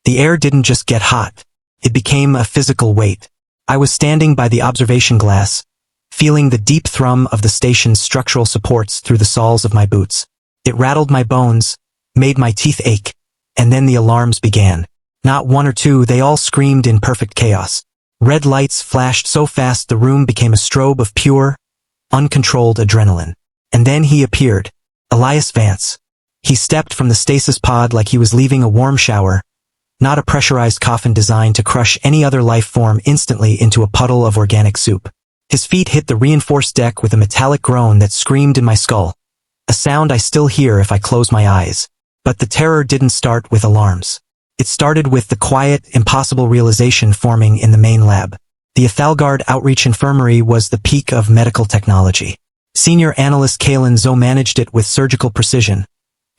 The air didn't just get hot. It became a physical weight. I was standing by the observation glass, feeling the deep thrum of the station's structural supports through the soles of my boots. It rattled my bones, made my teeth ache, and then the alarms began. Not one or two, they all screamed in perfect chaos. Red lights flashed so fast the room became a strobe of pure, uncontrolled adrenaline. And then he appeared, Elias Vance. He stepped from the stasis pod like he was leaving a warm shower, not a pressurized coffin designed to crush any other life form instantly into a puddle of organic soup. His feet hit the reinforced deck with a metallic groan that screamed in my skull, a sound I still hear if I close my eyes. But the terror didn't start with alarms. It started with the quiet, impossible realization forming in the main lab. The Ethalguard Outreach Infirmary was the peak of medical technology. Senior analyst Kalen Zoe managed it with surgical precision,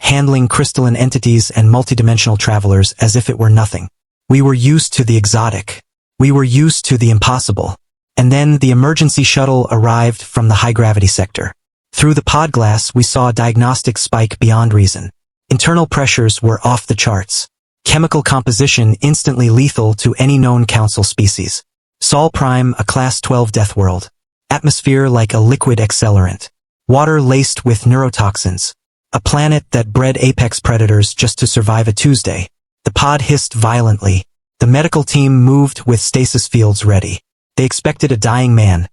handling crystalline entities and multidimensional travelers as if it were nothing. We were used to the exotic. We were used to the impossible. And then the emergency shuttle arrived from the high-gravity sector. Through the pod glass, we saw a diagnostic spike beyond reason. Internal pressures were off the charts. Chemical composition instantly lethal to any known council species. Saul Prime, a Class 12 death world. Atmosphere like a liquid accelerant. Water laced with neurotoxins. A planet that bred apex predators just to survive a Tuesday. The pod hissed violently. The medical team moved with stasis fields ready. They expected a dying man,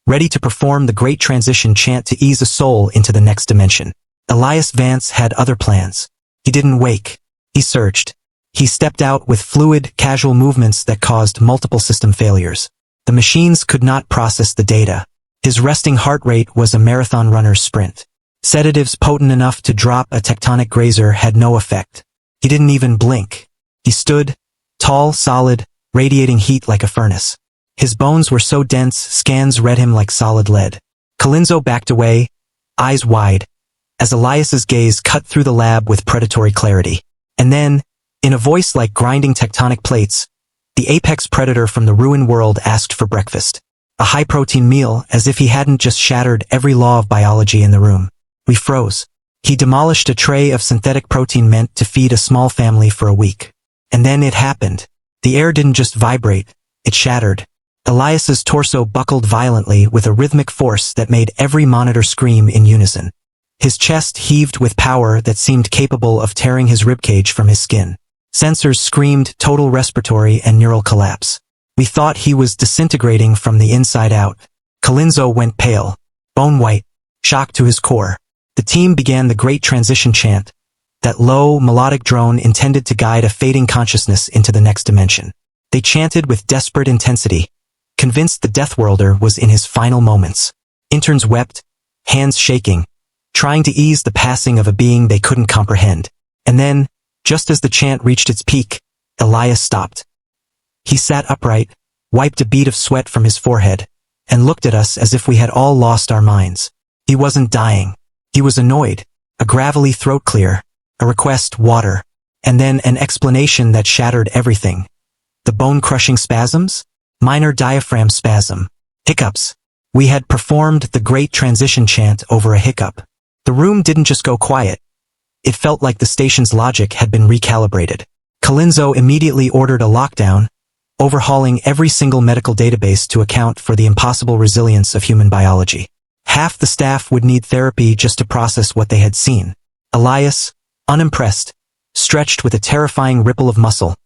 ready to perform the great transition chant to ease a soul into the next dimension. Elias Vance had other plans. He didn't wake. He surged. He stepped out with fluid, casual movements that caused multiple system failures. The machines could not process the data. His resting heart rate was a marathon runner's sprint. Sedatives potent enough to drop a tectonic grazer had no effect. He didn't even blink. He stood, tall, solid, radiating heat like a furnace. His bones were so dense, scans read him like solid lead. Colenso backed away, eyes wide, as Elias's gaze cut through the lab with predatory clarity. And then, in a voice like grinding tectonic plates, the apex predator from the ruined world asked for breakfast. A high-protein meal, as if he hadn't just shattered every law of biology in the room. We froze. He demolished a tray of synthetic protein meant to feed a small family for a week. And then it happened. The air didn't just vibrate, it shattered. Elias's torso buckled violently with a rhythmic force that made every monitor scream in unison. His chest heaved with power that seemed capable of tearing his ribcage from his skin. Sensors screamed total respiratory and neural collapse. We thought he was disintegrating from the inside out. Colenso went pale, bone white, shocked to his core. The team began the great transition chant, that low, melodic drone intended to guide a fading consciousness into the next dimension. They chanted with desperate intensity, convinced the Deathworlder was in his final moments. Interns wept, hands shaking, trying to ease the passing of a being they couldn't comprehend. And then, just as the chant reached its peak, Elias stopped. He sat upright, wiped a bead of sweat from his forehead, and looked at us as if we had all lost our minds. He wasn't dying. He was annoyed, a gravelly throat clear, a request, water, and then an explanation that shattered everything. The bone-crushing spasms? Minor diaphragm spasm. Hiccups. We had performed the great transition chant over a hiccup. The room didn't just go quiet. It felt like the station's logic had been recalibrated. Colenso immediately ordered a lockdown, overhauling every single medical database to account for the impossible resilience of human biology. Half the staff would need therapy just to process what they had seen. Elias, unimpressed, stretched with a terrifying ripple of muscle,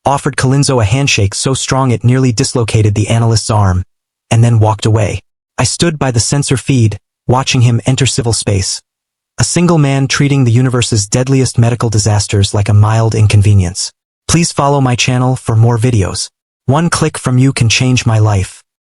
offered Colenso a handshake so strong it nearly dislocated the analyst's arm, and then walked away. I stood by the sensor feed, watching him enter civil space. A single man treating the universe's deadliest medical disasters like a mild inconvenience. Please follow my channel for more videos. One click from you can change my life.